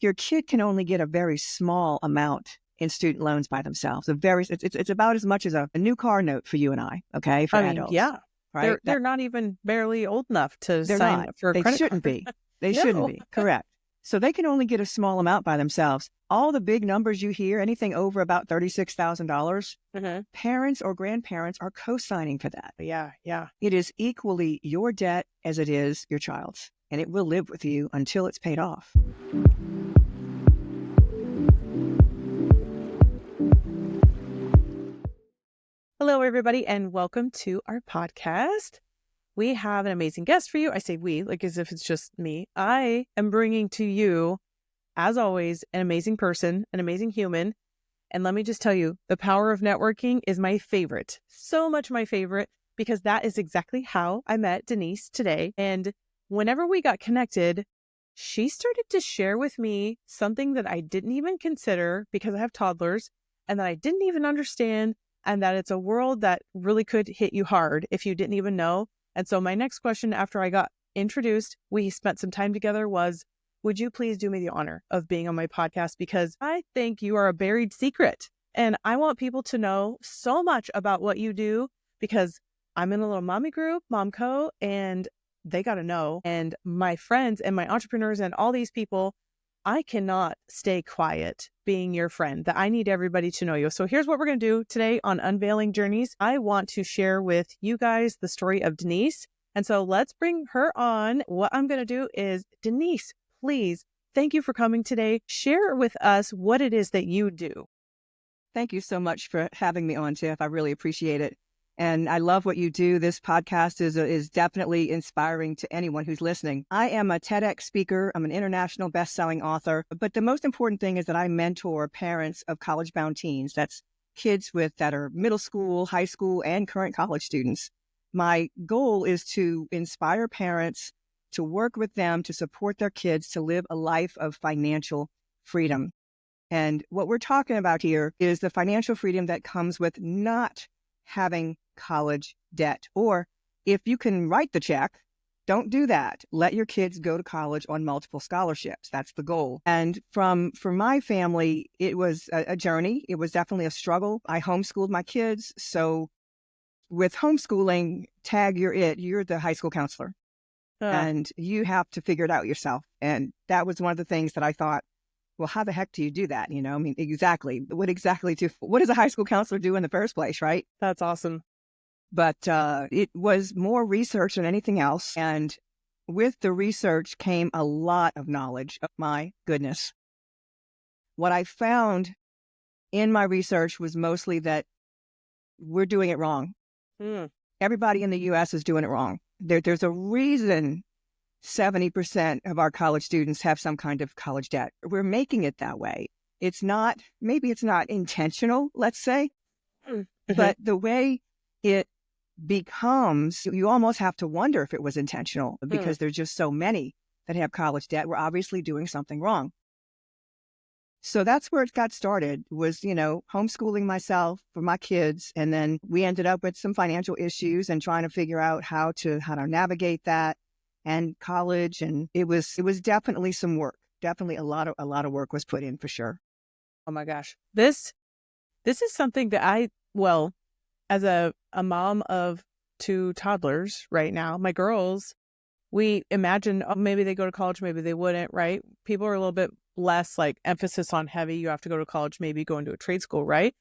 your kid can only get a very small amount in student loans by themselves. It's about as much as a new car note for you and I, okay, for adults. Yeah. Right? They're not even barely old enough to They're sign not. up for a They credit shouldn't card. be. They No. shouldn't be. Correct. So they can only get a small amount by themselves. All the big numbers you hear, anything over about $36,000, parents or grandparents are co-signing for that. Yeah. It is equally your debt as it is your child's, and it will live with you until it's paid off. Hello, everybody, and welcome to our podcast. We have an amazing guest for you. I say we, like as if it's just me. I am bringing to you, as always, an amazing person, an amazing human. And let me just tell you, the power of networking is my favorite. So much my favorite, because that is exactly how I met Denise today. And whenever we got connected, she started to share with me something that I didn't even consider because I have toddlers and that I didn't even understand, and that it's a world that really could hit you hard if you didn't even know. And so my next question after I got introduced, we spent some time together, was, would you please do me the honor of being on my podcast? Because I think you are a buried secret. And I want people to know so much about what you do, because I'm in a little mommy group, Momco, and they got to know. And my friends and my entrepreneurs and all these people, I cannot stay quiet being your friend, that I need everybody to know you. So here's what we're going to do today on Unveiling Journeys. I want to share with you guys the story of Denise. And so let's bring her on. What I'm going to do is, Denise, please, thank you for coming today. Share with us what it is that you do. Thank you so much for having me on, Tiff. I really appreciate it. And I love what you do. This podcast is definitely inspiring to anyone who's listening. I am a TEDx speaker. I'm an international best-selling author. But the most important thing is that I mentor parents of college-bound teens. That's kids that are middle school, high school, and current college students. My goal is to inspire parents to work with them to support their kids to live a life of financial freedom. And what we're talking about here is the financial freedom that comes with not having college debt. Or if you can write the check, don't do that. Let your kids go to college on multiple scholarships. That's the goal. And for my family, it was a journey. It was definitely a struggle. I homeschooled my kids. So with homeschooling, you're the high school counselor. And you have to figure it out yourself. And that was one of the things that I thought, well, how the heck do you do that? You know, I mean, exactly. What does a high school counselor do in the first place, right? That's awesome. But it was more research than anything else. And with the research came a lot of knowledge. My goodness. What I found in my research was mostly that we're doing it wrong. Everybody in the U.S. is doing it wrong. There's a reason 70% of our college students have some kind of college debt. We're making it that way. Maybe it's not intentional, let's say, but the way it becomes, you almost have to wonder if it was intentional, because there's just so many that have college debt. We're obviously doing something wrong. So that's where it got started, was, homeschooling myself for my kids. And then we ended up with some financial issues and trying to figure out how to navigate that, and college. And it was definitely some work. Definitely a lot of work was put in, for sure. Oh my gosh. This is something that as a mom of two toddlers right now, my girls, we imagine, maybe they go to college, maybe they wouldn't, right? People are a little bit less like emphasis on heavy. You have to go to college, maybe go into a trade school, right?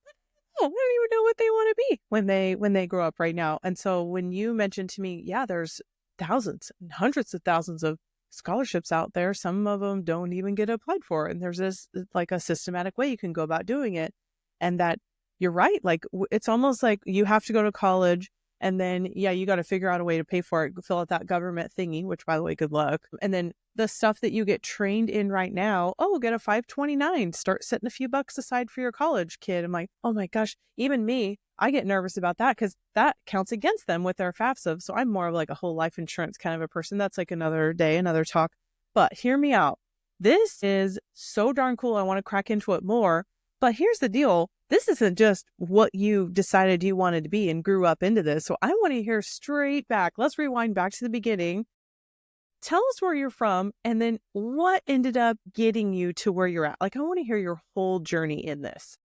I don't even know what they want to be when they grow up right now. And so when you mentioned to me, yeah, there's thousands and hundreds of thousands of scholarships out there. Some of them don't even get applied for. And there's this like a systematic way you can go about doing it. And that you're right. Like it's almost like you have to go to college, and then, you got to figure out a way to pay for it, fill out that government thingy, which, by the way, good luck. And then the stuff that you get trained in right now, get a 529, start setting a few bucks aside for your college kid. I'm like, oh my gosh, even me, I get nervous about that because that counts against them with their FAFSA. So I'm more of like a whole life insurance kind of a person. That's like another day, another talk. But hear me out. This is so darn cool. I want to crack into it more. But here's the deal. This isn't just what you decided you wanted to be and grew up into this. So I want to hear straight back. Let's rewind back to the beginning. tell us where you're from and then what ended up getting you to where you're at. Like, I want to hear your whole journey in this.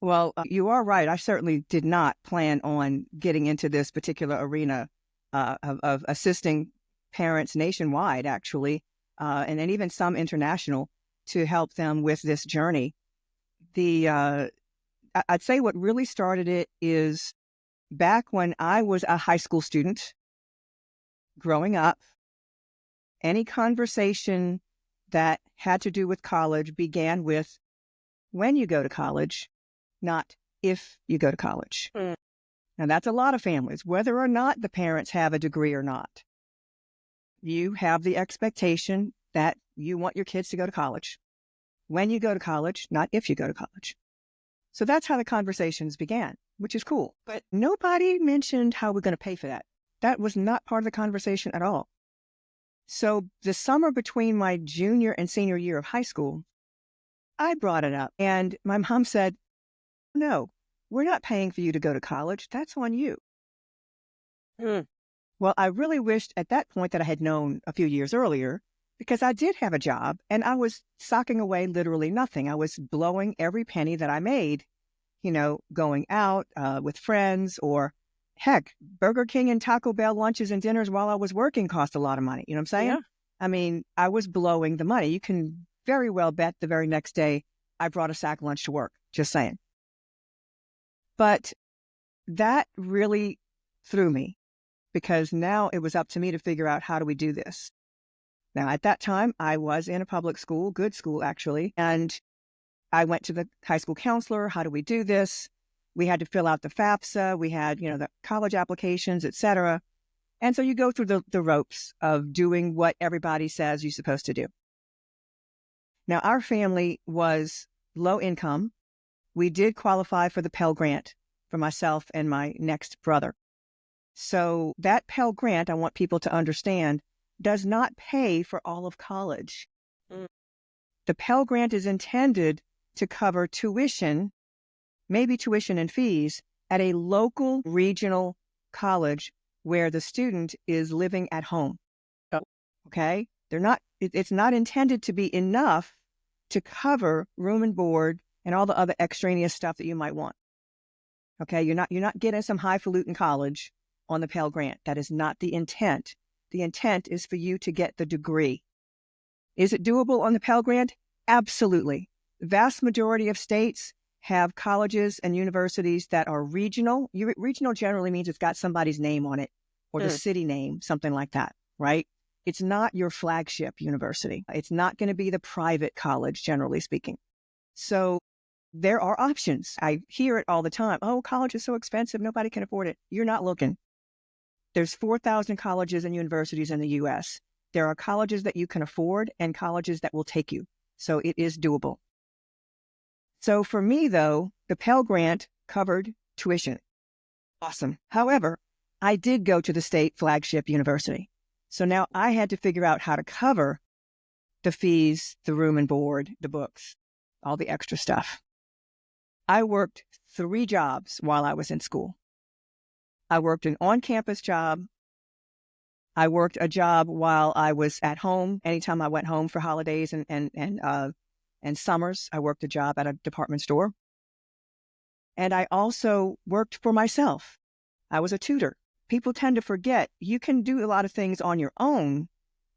Well, you are right. I certainly did not plan on getting into this particular arena of assisting parents nationwide, actually, and then even some international, to help them with this journey. I'd say what really started it is back when I was a high school student growing up. Any conversation that had to do with college began with when you go to college, not if you go to college. Mm. Now, that's a lot of families, whether or not the parents have a degree or not. You have the expectation that you want your kids to go to college. When you go to college, not if you go to college. So that's how the conversations began, which is cool. But nobody mentioned how we're going to pay for that. That was not part of the conversation at all. So the summer between my junior and senior year of high school, I brought it up. And my mom said, no, we're not paying for you to go to college. That's on you. Well, I really wished at that point that I had known a few years earlier, because I did have a job and I was socking away literally nothing. I was blowing every penny that I made, going out with friends, or heck, Burger King and Taco Bell lunches and dinners while I was working cost a lot of money. You know what I'm saying? Yeah. I mean, I was blowing the money. You can very well bet the very next day I brought a sack lunch to work. Just saying. But that really threw me, because now it was up to me to figure out, how do we do this? Now, at that time, I was in a public school, good school, actually, and I went to the high school counselor. How do we do this? We had to fill out the FAFSA. We had, the college applications, et cetera. And so you go through the ropes of doing what everybody says you're supposed to do. Now, our family was low income. We did qualify for the Pell Grant for myself and my next brother. So that Pell Grant, I want people to understand, does not pay for all of college. The Pell Grant is intended to cover tuition, maybe tuition and fees, at a local regional college where the student is living at home. Okay? It's not intended to be enough to cover room and board and all the other extraneous stuff that you might want. Okay? You're not getting some highfalutin college on the Pell Grant. That is not the intent. The intent is for you to get the degree. Is it doable on the Pell Grant? Absolutely. The vast majority of states have colleges and universities that are regional. Regional generally means it's got somebody's name on it, or the city name, something like that, right? It's not your flagship university. It's not going to be the private college, generally speaking. So there are options. I hear it all the time. Oh, college is so expensive, nobody can afford it. You're not looking. There's 4,000 colleges and universities in the U.S. There are colleges that you can afford and colleges that will take you. So it is doable. So for me, though, the Pell Grant covered tuition. Awesome. However, I did go to the state flagship university. So now I had to figure out how to cover the fees, the room and board, the books, all the extra stuff. I worked 3 jobs while I was in school. I worked an on-campus job. I worked a job while I was at home. Anytime I went home for holidays and summers, I worked a job at a department store. And I also worked for myself. I was a tutor. People tend to forget you can do a lot of things on your own.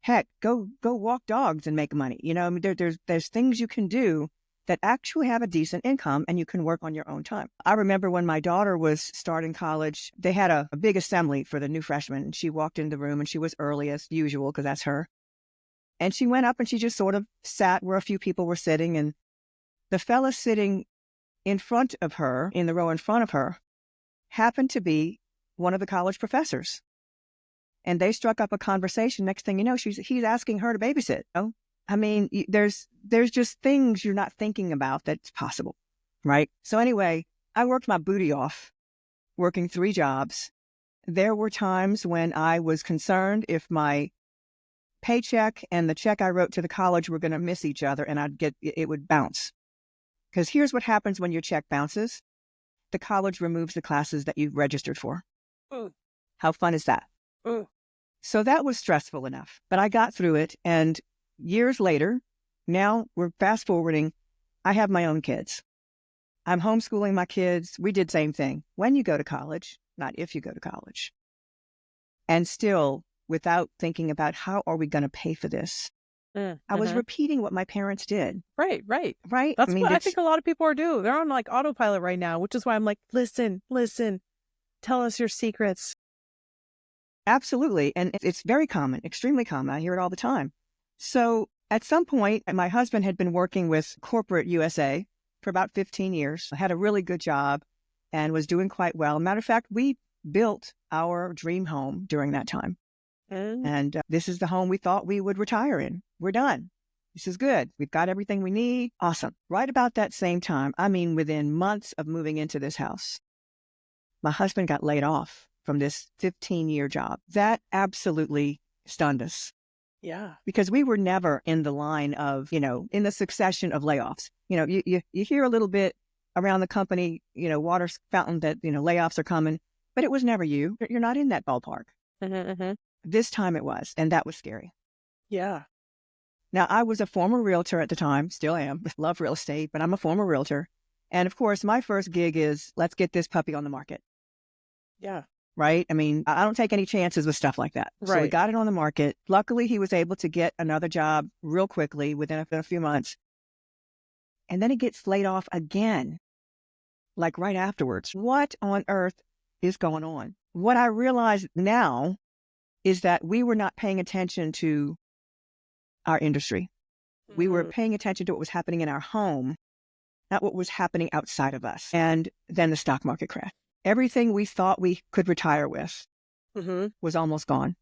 Heck, go walk dogs and make money. There's things you can do that actually have a decent income, and you can work on your own time. I remember when my daughter was starting college, they had a big assembly for the new freshmen. And she walked into the room, and she was early as usual, because that's her. And she went up and she just sort of sat where a few people were sitting. And the fella sitting in front of her, in the row in front of her, happened to be one of the college professors. And they struck up a conversation. Next thing you know, he's asking her to babysit. I mean, there's just things you're not thinking about that's possible, right? So anyway, I worked my booty off, working 3 jobs. There were times when I was concerned if my paycheck and the check I wrote to the college were going to miss each other, and it would bounce. Because here's what happens when your check bounces. The college removes the classes that you registered for. How fun is that? So that was stressful enough, but I got through it. And years later, now we're fast forwarding, I have my own kids. I'm homeschooling my kids. We did the same thing. When you go to college, not if you go to college. And still, without thinking about how are we going to pay for this, I was repeating what my parents did. Right. Right? That's what I think a lot of people are doing. They're on like autopilot right now, which is why I'm like, listen, tell us your secrets. Absolutely. And it's very common, extremely common. I hear it all the time. So at some point, my husband had been working with corporate USA for about 15 years, had a really good job and was doing quite well. Matter of fact, we built our dream home during that time. And this is the home we thought we would retire in. We're done. This is good. We've got everything we need. Awesome. Right about that same time, I mean, within months of moving into this house, my husband got laid off from this 15-year job. That absolutely stunned us. Yeah. Because we were never in the line of, in the succession of layoffs. You hear a little bit around the company, water fountain that, layoffs are coming, but it was never you. You're not in that ballpark. This time it was, and that was scary. Yeah. Now, I was a former realtor at the time, still am, love real estate, but I'm a former realtor. And of course, my first gig is, let's get this puppy on the market. Yeah. Right? I mean, I don't take any chances with stuff like that. Right. So we got it on the market. Luckily, he was able to get another job real quickly within a few months. And then he gets laid off again, like right afterwards. What on earth is going on? What I realize now is that we were not paying attention to our industry. We were paying attention to what was happening in our home, not what was happening outside of us. And then the stock market crashed. Everything we thought we could retire with was almost gone.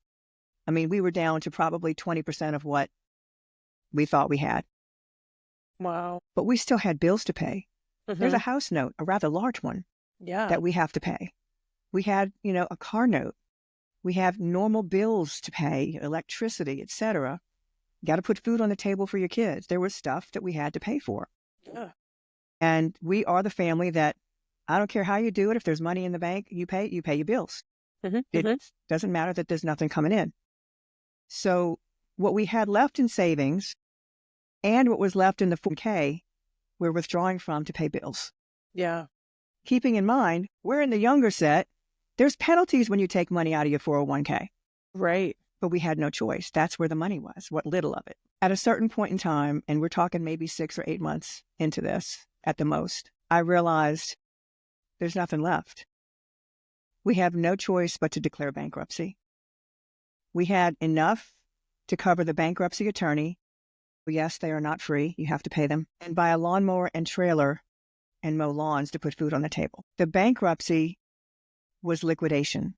I mean, we were down to probably 20% of what we thought we had. Wow. But we still had bills to pay. There's a house note, a rather large one, that we have to pay. We had, a car note. We have normal bills to pay, electricity, etc. You got to put food on the table for your kids. There was stuff that we had to pay for. Yeah. And we are the family that, I don't care how you do it. If there's money in the bank, you pay your bills. It doesn't matter that there's nothing coming in. So what we had left in savings and what was left in the 401k, we're withdrawing from to pay bills. Yeah. Keeping in mind, we're in the younger set. There's penalties when you take money out of your 401k. Right. But we had no choice. That's where the money was, what little of it. At a certain point in time, and we're talking maybe 6 or 8 months into this at the most, I realized there's nothing left. We have no choice but to declare bankruptcy. We had enough to cover the bankruptcy attorney. Yes, they are not free. You have to pay them. And buy a lawnmower and trailer and mow lawns to put food on the table. The bankruptcy was liquidation.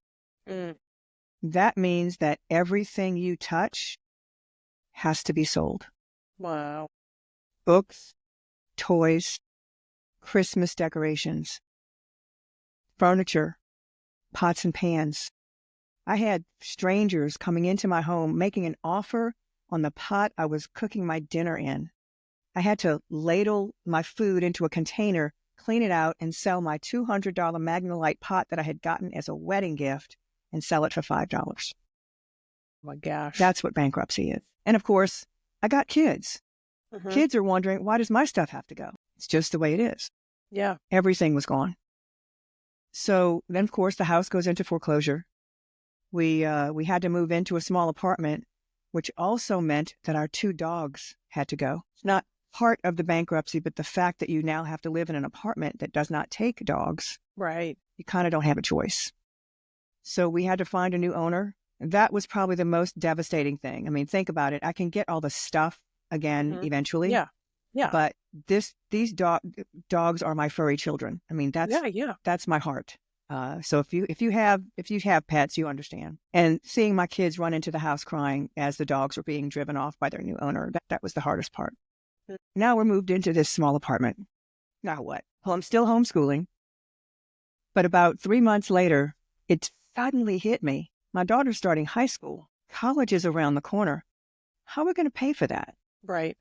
That means that everything you touch has to be sold. Wow. Books, toys, Christmas decorations, furniture, pots and pans. I had strangers coming into my home making an offer on the pot I was cooking my dinner in. I had to ladle my food into a container, clean it out, and sell my $200 Magnolite pot that I had gotten as a wedding gift and sell it for $5. Oh my gosh. That's what bankruptcy is. And of course, I got kids. Kids are wondering, why does my stuff have to go? It's just the way it is. Yeah. Everything was gone. So then, of course, the house goes into foreclosure. We had to move into a small apartment, which also meant that our 2 dogs had to go. It's not part of the bankruptcy, but the fact that you now have to live in an apartment that does not take dogs. Right. You kind of don't have a choice. So we had to find a new owner. That was probably the most devastating thing. I mean, think about it. I can get all the stuff again eventually. Yeah. Yeah. But these dogs are my furry children. I mean, that's my heart. So if you have pets, you understand. And seeing my kids run into the house crying as the dogs were being driven off by their new owner, that was the hardest part. Now we're moved into this small apartment. Now what? Well, I'm still homeschooling. But about 3 months later, it suddenly hit me. My daughter's starting high school. College is around the corner. How are we going to pay for that? Right.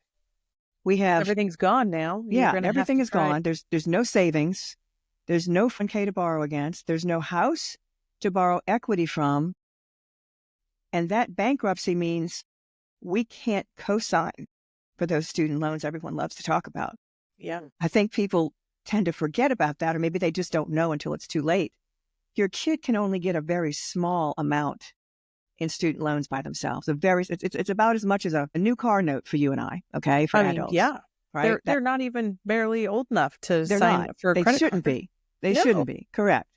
We have everything's gone now. Yeah, everything is gone. There's no savings. There's no 401k to borrow against. There's no house to borrow equity from. And that bankruptcy means we can't co-sign for those student loans everyone loves to talk about. Yeah. I think people tend to forget about that, or maybe they just don't know until it's too late. Your kid can only get a very small amount in student loans by themselves. It's about as much as a new car note for you and I, okay, for adults. Yeah. Right? They're not even barely old enough to They're sign not. up for a They credit shouldn't card. be. They No. shouldn't be. Correct.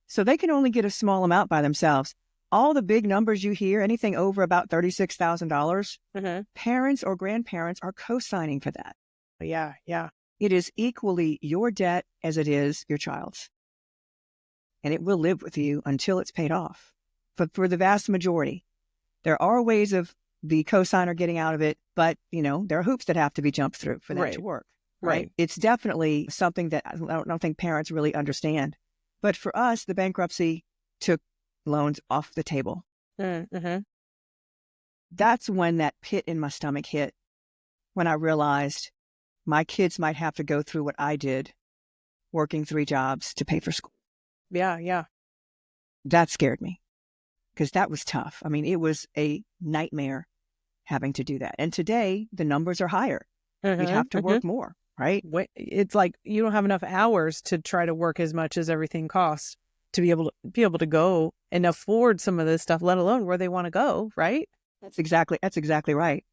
So they can only get a small amount by themselves. All the big numbers you hear, anything over about $36,000, parents or grandparents are co-signing for that. Yeah. Yeah. It is equally your debt as it is your child's. And it will live with you until it's paid off. But for the vast majority, there are ways of the co-signer getting out of it, but, there are hoops that have to be jumped through for that to work. Right. It's definitely something that I don't think parents really understand. But for us, the bankruptcy took loans off the table. That's when that pit in my stomach hit, when I realized my kids might have to go through what I did, working 3 jobs to pay for school. Yeah. Yeah. That scared me because that was tough. I mean, it was a nightmare having to do that. And today, the numbers are higher. You have to work more, right? It's like you don't have enough hours to try to work as much as everything costs to be able to go and afford some of this stuff, let alone where they want to go, right? That's exactly right.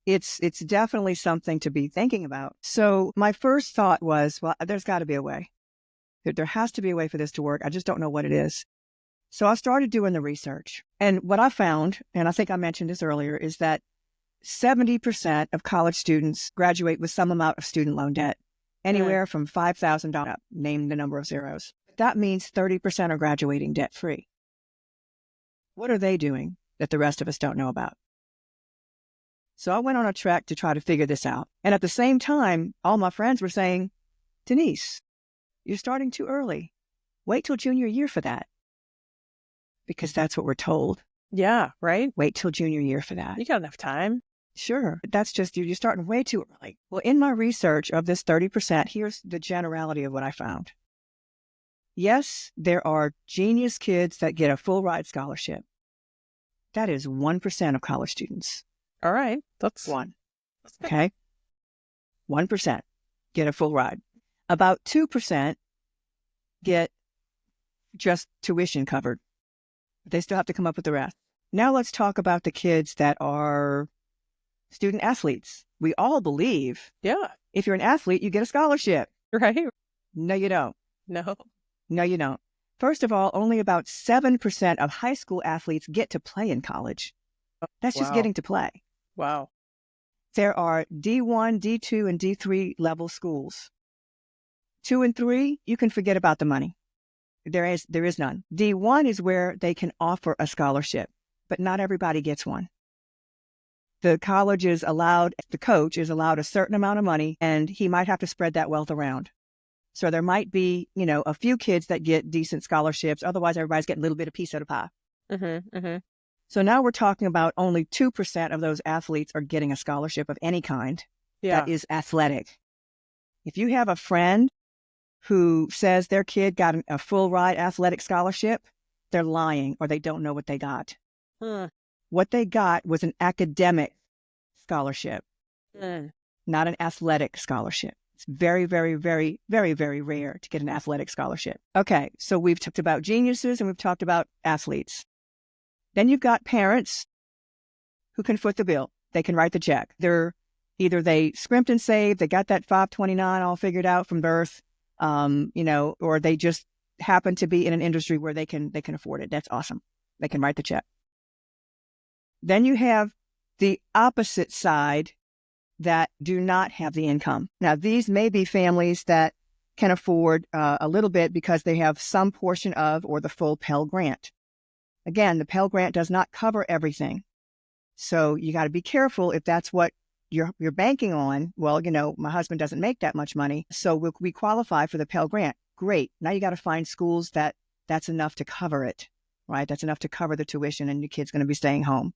It's definitely something to be thinking about. So my first thought was, well, there's got to be a way. There has to be a way for this to work. I just don't know what it is. So I started doing the research. And what I found, and I think I mentioned this earlier, is that 70% of college students graduate with some amount of student loan debt, anywhere from $5,000 up, name the number of zeros. That means 30% are graduating debt-free. What are they doing that the rest of us don't know about? So I went on a trek to try to figure this out. And at the same time, all my friends were saying, Denise, you're starting too early. Wait till junior year for that. Because that's what we're told. Yeah, right? Wait till junior year for that. You got enough time. Sure. That's just, you're starting way too early. Well, in my research of this 30%, here's the generality of what I found. Yes, there are genius kids that get a full ride scholarship. That is 1% of college students. All right. That's one. Okay. 1% get a full ride. About 2% get just tuition covered. They still have to come up with the rest. Now let's talk about the kids that are student athletes. We all believe, if you're an athlete, you get a scholarship. Right. No, you don't. No, you don't. First of all, only about 7% of high school athletes get to play in college. That's just getting to play. Wow. There are D1, D2, and D3 level schools. 2 and 3, you can forget about the money. There is none. D1 is where they can offer a scholarship, but not everybody gets one. The college is allowed, the coach is allowed a certain amount of money, and he might have to spread that wealth around. So there might be, a few kids that get decent scholarships. Otherwise, everybody's getting a little bit of piece of the pie. So now we're talking about only 2% of those athletes are getting a scholarship of any kind that is athletic. If you have a friend who says their kid got a full ride athletic scholarship, they're lying or they don't know what they got. What they got was an academic scholarship, not an athletic scholarship. It's very, very, very, very, very rare to get an athletic scholarship. Okay, so we've talked about geniuses and we've talked about athletes. Then you've got parents who can foot the bill. They can write the check. Either they scrimped and saved, they got that 529 all figured out from birth, or they just happen to be in an industry where they can afford it. That's awesome. They can write the check. Then you have the opposite side that do not have the income. Now, these may be families that can afford a little bit because they have some portion of or the full Pell Grant. Again, the Pell Grant does not cover everything. So you got to be careful if that's what you're banking on. Well, my husband doesn't make that much money, so we qualify for the Pell Grant. Great. Now you got to find schools that's enough to cover it, right? That's enough to cover the tuition and your kid's going to be staying home.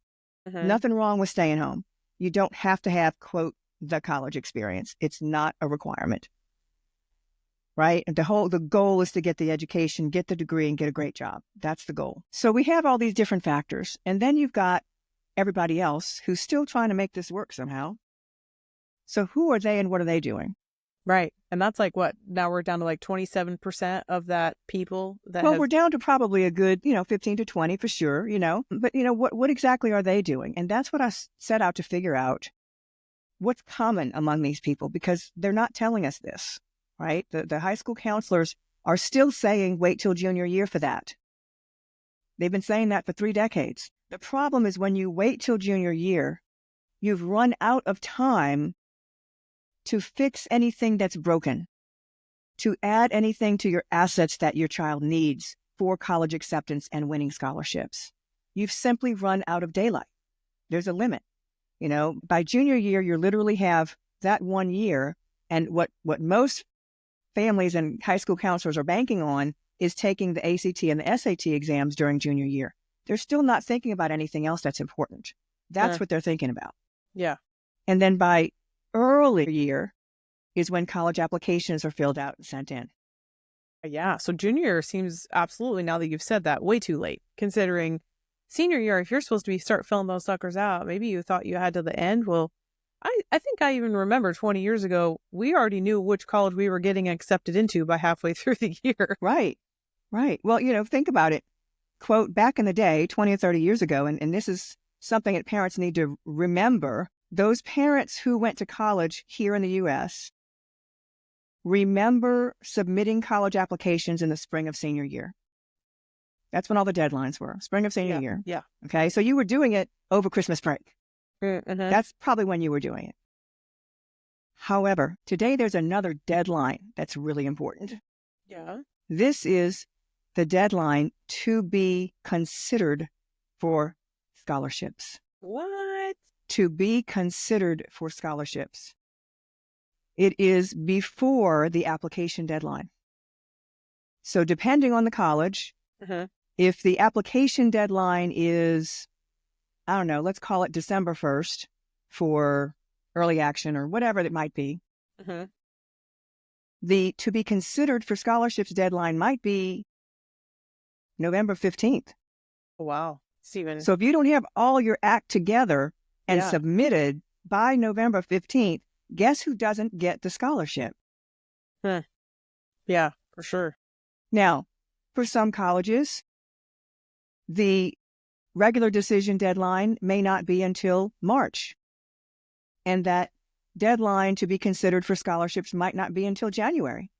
Nothing wrong with staying home. You don't have to have, quote, the college experience. It's not a requirement. right? And the goal is to get the education, get the degree, and get a great job. That's the goal. So we have all these different factors. And then you've got everybody else who's still trying to make this work somehow. So who are they and what are they doing? Right. And that's like what? Now we're down to like 27% of that people that Well, we're down to probably a good, 15 to 20 for sure, But, what exactly are they doing? And that's what I set out to figure out. What's common among these people? Because they're not telling us this, right? The high school counselors are still saying, wait till junior year for that. They've been saying that for 3 decades. The problem is when you wait till junior year, you've run out of time to fix anything that's broken, to add anything to your assets that your child needs for college acceptance and winning scholarships. You've simply run out of daylight. There's a limit. By junior year, you literally have that 1 year. And what most families and high school counselors are banking on is taking the ACT and the SAT exams during junior year. They're still not thinking about anything else that's important. That's what they're thinking about. Yeah. And then by early year is when college applications are filled out and sent in. Yeah. So junior year seems absolutely, now that you've said that, way too late, considering senior year, if you're supposed to start filling those suckers out, maybe you thought you had to the end. Well, I think I even remember 20 years ago, we already knew which college we were getting accepted into by halfway through the year. Right. Well, think about it. Quote, back in the day, 20 or 30 years ago, and this is something that parents need to remember, those parents who went to college here in the U.S. remember submitting college applications in the spring of senior year. That's when all the deadlines were, spring of senior year. Yeah. Okay, so you were doing it over Christmas break. Mm-hmm. That's probably when you were doing it. However, today there's another deadline that's really important. Yeah. This is the deadline to be considered for scholarships. What? To be considered for scholarships. It is before the application deadline. So depending on the college, if the application deadline is, I don't know, let's call it December 1st for early action or whatever it might be, the to be considered for scholarships deadline might be November 15th. Wow. Steven. So if you don't have all your act together and submitted by November 15th, guess who doesn't get the scholarship? Yeah, for sure. Now, for some colleges, the regular decision deadline may not be until March. And that deadline to be considered for scholarships might not be until January.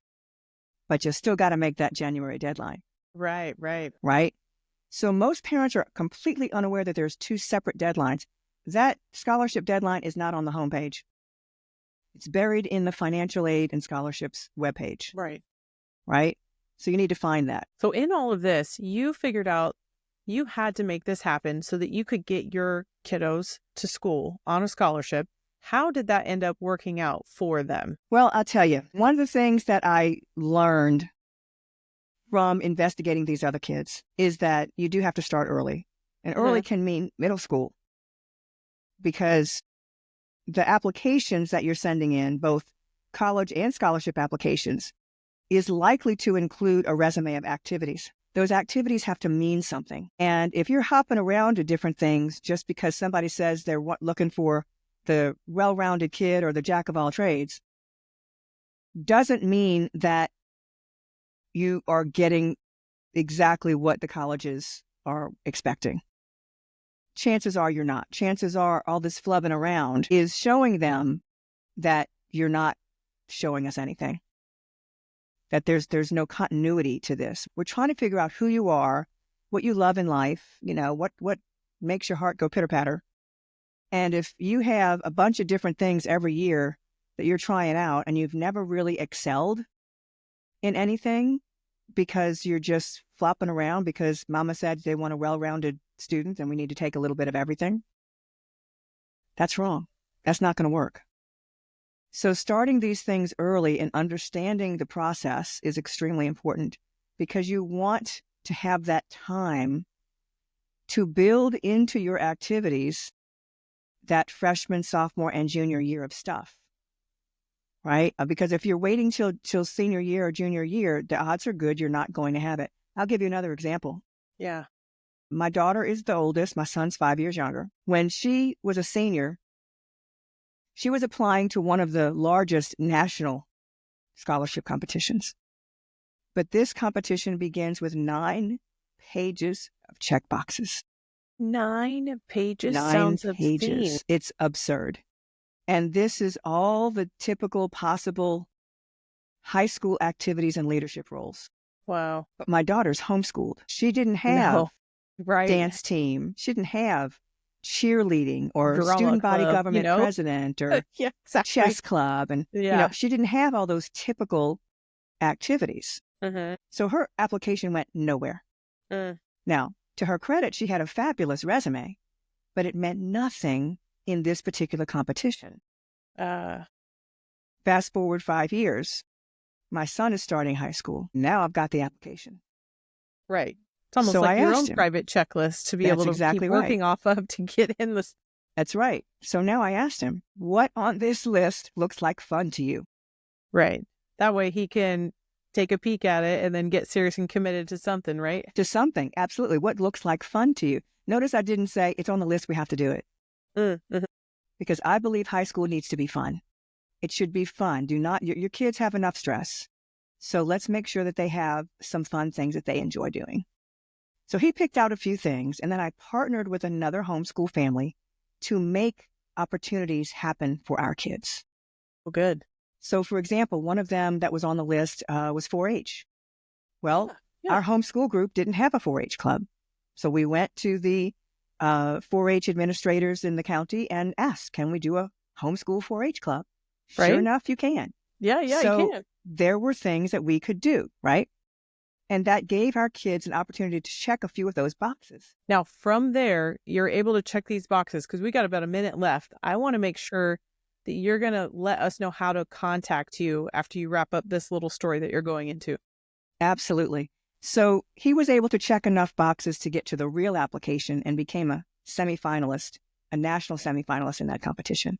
But you still got to make that January deadline. Right. Right? So most parents are completely unaware that there's 2 separate deadlines. That scholarship deadline is not on the homepage. It's buried in the financial aid and scholarships webpage. Right? So you need to find that. So in all of this, you figured out you had to make this happen so that you could get your kiddos to school on a scholarship. How did that end up working out for them? Well, I'll tell you, one of the things that I learned from investigating these other kids is that you do have to start early. And early can mean middle school. Because the applications that you're sending in, both college and scholarship applications, is likely to include a resume of activities. Those activities have to mean something. And if you're hopping around to different things just because somebody says they're looking for the well-rounded kid or the jack of all trades, doesn't mean that you are getting exactly what the colleges are expecting. Chances are you're not. Chances are all this flubbing around is showing them that you're not showing us anything. That there's no continuity to this. We're trying to figure out who you are, what you love in life, what makes your heart go pitter-patter. And if you have a bunch of different things every year that you're trying out and you've never really excelled in anything because you're just flopping around because mama said they want a well-rounded student and we need to take a little bit of everything, that's wrong. That's not going to work. So starting these things early and understanding the process is extremely important because you want to have that time to build into your activities that freshman, sophomore, and junior year of stuff, right? Because if you're waiting till senior year or junior year, the odds are good you're not going to have it. I'll give you another example. Yeah. My daughter is the oldest. My son's 5 years younger. When she was a senior, she was applying to one of the largest national scholarship competitions. But this competition begins with 9 pages of checkboxes. 9 pages 9 sounds pages. obscene. It's absurd. And this is all the typical possible high school activities and leadership roles. Wow. But my daughter's homeschooled. She didn't have No. Right. dance team. She didn't have cheerleading or Drama student body club, government president or Yeah, exactly. chess club. And, Yeah. she didn't have all those typical activities. Mm-hmm. So her application went nowhere. Now, to her credit, she had a fabulous resume, but it meant nothing in this particular competition. Fast forward 5 years, my son is starting high school. Now I've got the application. Right. It's almost So like I your asked own him. private checklist to be That's able to exactly keep right. working off of to get in this. That's right. So now I asked him, what on this list looks like fun to you? Right. That way he can take a peek at it and then get serious and committed to something, right? To something. Absolutely. What looks like fun to you? Notice I didn't say it's on the list, we have to do it. Mm-hmm. Because I believe high school needs to be fun. It should be fun. Do not, your kids have enough stress. So let's make sure that they have some fun things that they enjoy doing. So he picked out a few things, and then I partnered with another homeschool family to make opportunities happen for our kids. Well, good. So, for example, one of them that was on the list was 4-H. Well, Yeah. our homeschool group didn't have a 4-H club. So we went to the 4-H administrators in the county and asked, can we do a homeschool 4-H club? Right. Sure enough, you can. Yeah, So you can. there were things that we could do, right? And that gave our kids an opportunity to check a few of those boxes. Now, from there, you're able to check these boxes because we got about a minute left. I want to make sure that you're going to let us know how to contact you after you wrap up this little story that you're going into. Absolutely. So he was able to check enough boxes to get to the real application and became a semi-finalist, a national semi-finalist in that competition.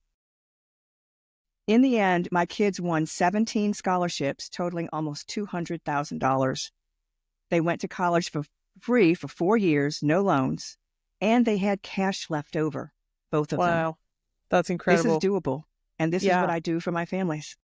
In the end, my kids won 17 scholarships totaling almost $200,000. They went to college for free for 4 years, no loans, and they had cash left over, both of them. Wow. That's incredible. This is doable. And this is what I do for my families.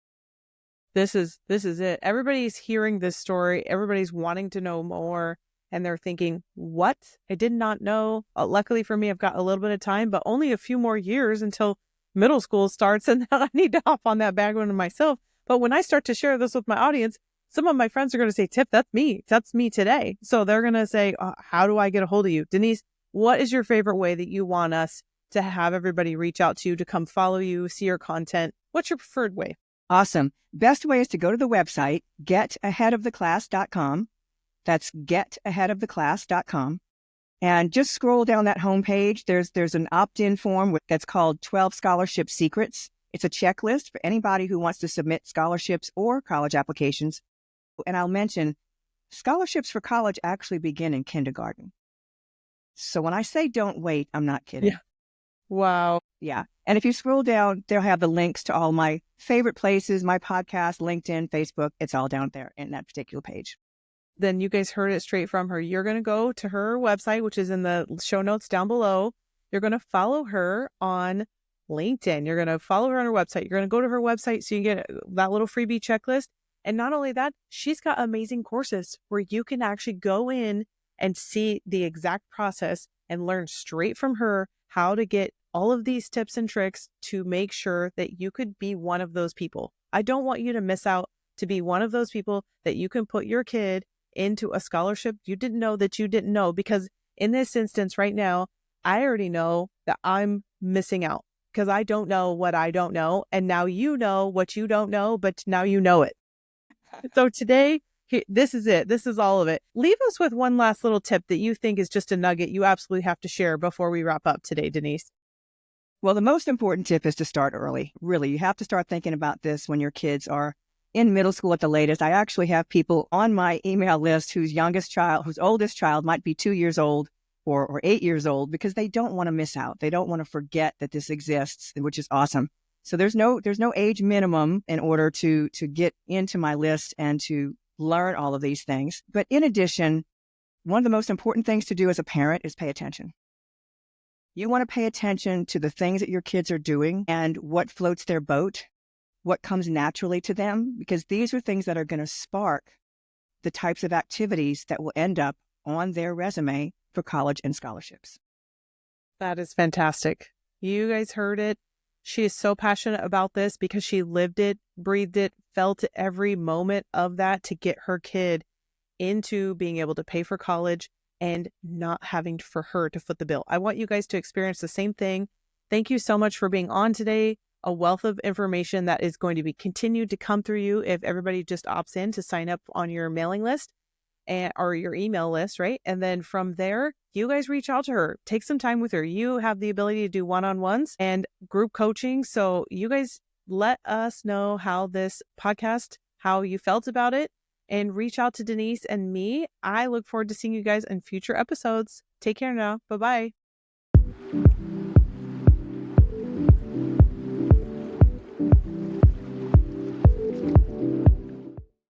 This is it. Everybody's hearing this story. Everybody's wanting to know more. And they're thinking, what? I did not know. Luckily for me, I've got a little bit of time, but only a few more years until middle school starts. And I need to hop on that bandwagon myself. But when I start to share this with my audience, some of my friends are going to say, Tiff, that's me. That's me today. So they're going to say, how do I get a hold of you? Denise, what is your favorite way that you want us to have everybody reach out to you, to come follow you, see your content? What's your preferred way? Awesome. Best way is to go to the website, getaheadoftheclass.com. That's getaheadoftheclass.com. And just scroll down that homepage. There's an opt-in form that's called 12 Scholarship Secrets. It's a checklist for anybody who wants to submit scholarships or college applications. And I'll mention, scholarships for college actually begin in kindergarten. So when I say don't wait, I'm not kidding. Yeah. Wow. Yeah. And if you scroll down, they'll have the links to all my favorite places, my podcast, LinkedIn, Facebook. It's all down there in that particular page. Then you guys heard it straight from her. You're going to go to her website, which is in the show notes down below. You're going to follow her on LinkedIn. You're going to follow her on her website. You're going to go to her website so you get that little freebie checklist. And not only that, she's got amazing courses where you can actually go in and see the exact process and learn straight from her how to get all of these tips and tricks to make sure that you could be one of those people. I don't want you to miss out to be one of those people that you can put your kid into a scholarship you didn't know that you didn't know. Because in this instance right now, I already know that I'm missing out because I don't know what I don't know. And now you know what you don't know, but now you know it. So today, this is it. This is all of it. Leave us with one last little tip that you think is just a nugget you absolutely have to share before we wrap up today, Denise. Well, the most important tip is to start early. Really, you have to start thinking about this when your kids are in middle school at the latest. I actually have people on my email list whose oldest child might be 2 years old or 8 years old because they don't want to miss out. They don't want to forget that this exists, which is awesome. So there's no age minimum in order to get into my list and to learn all of these things. But in addition, one of the most important things to do as a parent is pay attention. You want to pay attention to the things that your kids are doing and what floats their boat, what comes naturally to them, because these are things that are going to spark the types of activities that will end up on their resume for college and scholarships. That is fantastic. You guys heard it. She is so passionate about this because she lived it, breathed it, felt every moment of that to get her kid into being able to pay for college and not having for her to foot the bill. I want you guys to experience the same thing. Thank you so much for being on today. A wealth of information that is going to be continued to come through you if everybody just opts in to sign up on your mailing list or your email list, right? And then from there, you guys reach out to her, take some time with her. You have the ability to do one-on-ones and group coaching. So you guys let us know how this podcast, how you felt about it, and reach out to Denise and me. I look forward to seeing you guys in future episodes. Take care now. Bye-bye.